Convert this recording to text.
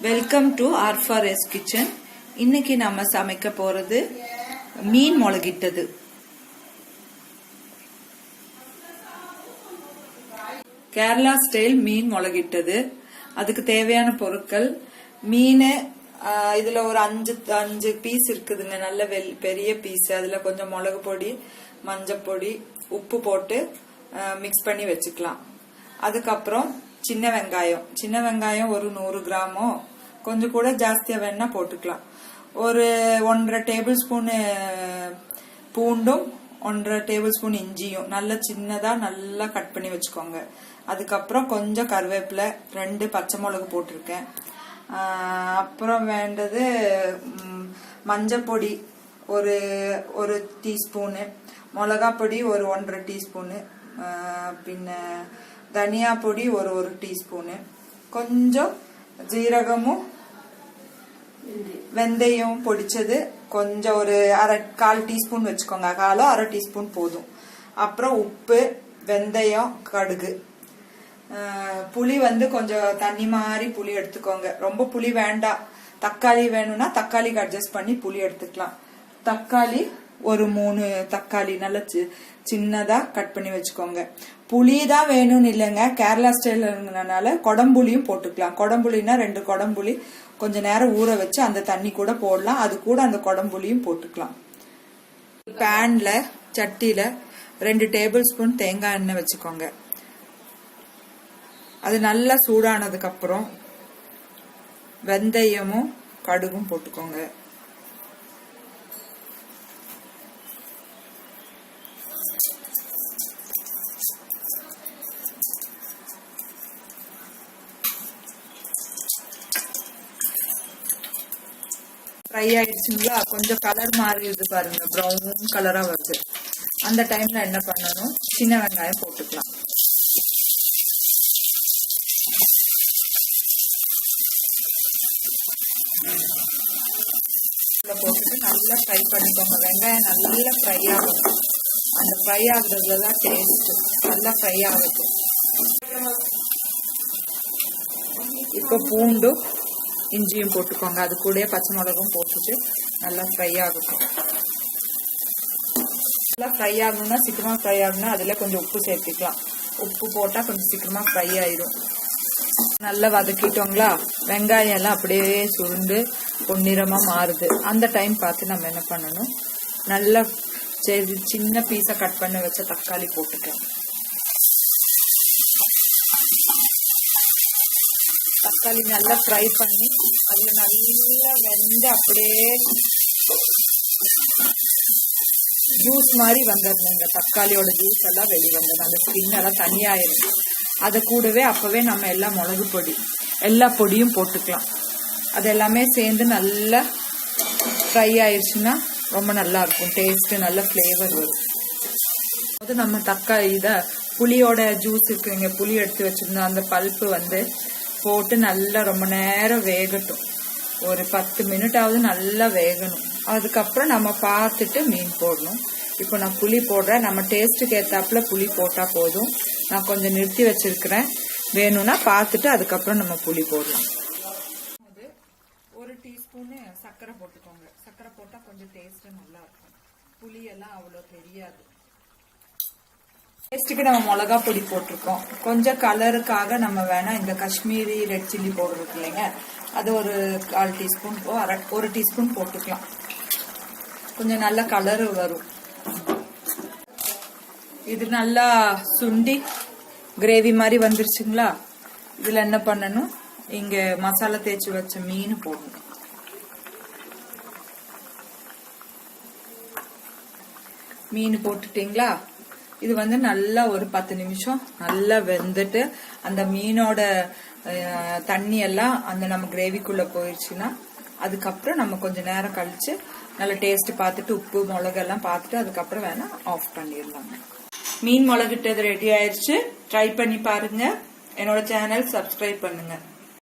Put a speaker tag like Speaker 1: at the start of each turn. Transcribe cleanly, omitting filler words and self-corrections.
Speaker 1: Welcome to R4S kitchen. இன்னைக்கு நம்ம சமைக்க போறது மீன் முளகிட்டது. கேரளா ஸ்டைல் மீன் முளகிட்டது. அதுக்கு தேவையான பொருட்கள் மீன், இதுல ஒரு அஞ்சு பீஸ் இருக்குதுங்க, நல்ல பெரிய பீஸ். அதுல கொஞ்சம் மிளகு பொடி, மஞ்சள் பொடி, உப்பு போட்டு மிக்ஸ் பண்ணி வச்சுக்கலாம். அதுக்கப்புறம் சின்ன வெங்காயம் ஒரு 100 கிராமோ, கொஞ்சம் கூட ஜாஸ்தியா வேணா போட்டுக்கலாம். ஒரு 1.5 டேபிள் ஸ்பூன் பூண்டும் 1.5 டேபிள் ஸ்பூன் இஞ்சியும் நல்ல சின்னதா நல்லா கட் பண்ணி வச்சுக்கோங்க. அதுக்கப்புறம் கொஞ்சம் கருவேப்பிலை, 2 பச்சை மிளகு போட்டிருக்கேன். அப்புறம் வேண்டது மஞ்சள் பொடி ஒரு டீஸ்பூனு, மிளகா பொடி ஒரு 1.5 டீஸ்பூனு, பின்ன தனியா பொடி ஒரு டீஸ்பூனு, கொஞ்சம் ஜீரகமும் வெந்தயம் பொடிச்சது கொஞ்சம் ஒரு கால் டீஸ்பூன் வச்சுக்கோங்க, அரை டீஸ்பூன் போதும். அப்புறம் உப்பு, வெந்தயம், கடுகு. புளி கொஞ்சம் தண்ணி மாதிரி புளி எடுத்துக்கோங்க, ரொம்ப புளி வேண்டாம். தக்காளி வேணும்னா தக்காளிக்கு அட்ஜஸ்ட் பண்ணி புளி எடுத்துக்கலாம். தக்காளி ஒரு 3 தக்காளி நல்ல சின்னதா கட் பண்ணி வச்சுக்கோங்க. புளி தான் வேணும்னு இல்லைங்க, கேரளா ஸ்டைல்னால கொடம்புளியும் போட்டுக்கலாம். கொடம்புளினா 2 கொடம்புளி கொஞ்ச நேரம் ஊற வச்சு அந்த தண்ணி கூட போடலாம், அது கூட அந்த கொடம்புளியும் போட்டுக்கலாம். பேன்ல சட்டியில 2 டேபிள் ஸ்பூன் தேங்காய் எண்ணெய் வச்சுக்கோங்க. அது நல்லா சூடானதுக்கு அப்புறம் வெந்தயமும் கடுகும் போட்டுக்கோங்க. ஃப்ரை ஆயிடுச்சுங்களா, கொஞ்சம் கலர் மாறிடுது பாருங்க, ப்ரௌன் கலரா வருது. அந்த டைம்ல என்ன பண்ணணும், சின்ன வெங்காயம் போட்டுக்கலாம். போட்டுட்டு நல்லா ஃப்ரை பண்ணிக்கோங்க. வெங்காயம் நல்லா ஃப்ரை ஆகும், அந்த ஃப்ரை ஆகுறதுலதான் டேஸ்ட். நல்லா ஃப்ரை ஆகுது. இப்போ பூண்டும் இஞ்சியும் போட்டுக்கோங்க, அது கூட பச்சை மிளகும் போட்டுட்டு நல்லா ஃப்ரை ஆகட்டும். நல்லா ஃப்ரை ஆகணும்னா, சீக்கிரமா ஃப்ரை ஆகணும்னா அதுல கொஞ்சம் உப்பு சேர்த்துக்கலாம். உப்பு போட்டா கொஞ்சம் சீக்கிரமா ஃப்ரை ஆயிரும். நல்லா வதக்கிட்டோங்களா, வெங்காயம் எல்லாம் அப்படியே சுருண்டு பொன்னிறமா மாறுது. அந்த டைம் பார்த்து நம்ம என்ன பண்ணணும், நல்லா சின்ன பீஸா கட் பண்ணி வச்ச தக்காளி போட்டுக்கலாம். தக்காளி நல்லா ஃப்ரை பண்ணி அதுல நல்லா வெந்து அப்படியே ஜூஸ் மாதிரி வந்துடணுங்க. தக்காளியோட ஜூஸ் எல்லாம் வெளியே வந்தது, அந்த ஸ்கின் எல்லாம் தனியாயிரும். அதை கூடவே அப்பவே நம்ம எல்லாம் மிளகு பொடி எல்லா பொடியும் போட்டுக்கலாம். அது எல்லாமே சேர்ந்து நல்லா ஃப்ரை ஆயிடுச்சுன்னா ரொம்ப நல்லா இருக்கும், டேஸ்ட் நல்ல ஃபிளேவர் வரும். அது நம்ம தக்காளி புளியோட ஜூஸ் இருக்குங்க, புளி எடுத்து வச்சிருந்தோம், அந்த பல்ப்பு போட்டு நல்லா ரொம்ப நேரம் வேகட்டும். ஒரு 10 மினிட்டாவது நல்லா வேகணும். அதுக்கப்புறம் நம்ம பார்த்துட்டு மீன் போடணும். இப்போ நான் புளி போடுறேன், நம்ம டேஸ்ட்டுக்கு ஏத்தாப்புல புளி போட்டா போதும். நான் கொஞ்சம் நிறுத்தி வச்சிருக்கிறேன், வேணும்னா பார்த்துட்டு அதுக்கப்புறம் நம்ம புளி போடலாம். ஒரு டீஸ்பூனு சர்க்கரை போட்டுக்கோங்க. சர்க்கரை போட்டா கொஞ்சம் டேஸ்ட் நல்லா இருக்கும், புளி எல்லாம் அவ்வளோ தெரியாது. டேஸ்ட்டுக்கு நம்ம மிளகா பொடி போட்டிருக்கோம். கொஞ்சம் கலருக்காக நம்ம வேணா இந்த காஷ்மீரி ரெட் சில்லி பவுடர் இருக்கு இல்லைங்க, அது ஒரு 1/4 டீஸ்பூன் 1 டீஸ்பூன் போட்டுக்கலாம். கொஞ்சம் நல்ல கலரு வரும். இது நல்லா சுண்டி கிரேவி மாதிரி வந்துருச்சுங்களா, இதுல என்ன பண்ணணும், இங்க மசாலா தேய்ச்சி வச்ச மீன் போடணும். மீன் போட்டுட்டீங்களா, இது நல்லா ஒரு 10 நிமிஷம் நல்லா வெந்துட்டு அந்த மீனோட தண்ணி எல்லாம் அந்த நம்ம கிரேவிக்குள்ள போயிடுச்சுன்னா, அதுக்கப்புறம் நம்ம கொஞ்ச நேரம் கழிச்சு நல்லா டேஸ்ட் பார்த்துட்டு உப்பு மிளகு எல்லாம் பார்த்துட்டு அதுக்கப்புறம் வேணா ஆஃப் பண்ணிடலாம். மீன் முளகிட்டது ரெடி ஆயிடுச்சு. ட்ரை பண்ணி பாருங்க. என்னோட சேனல் சப்ஸ்கிரைப் பண்ணுங்க.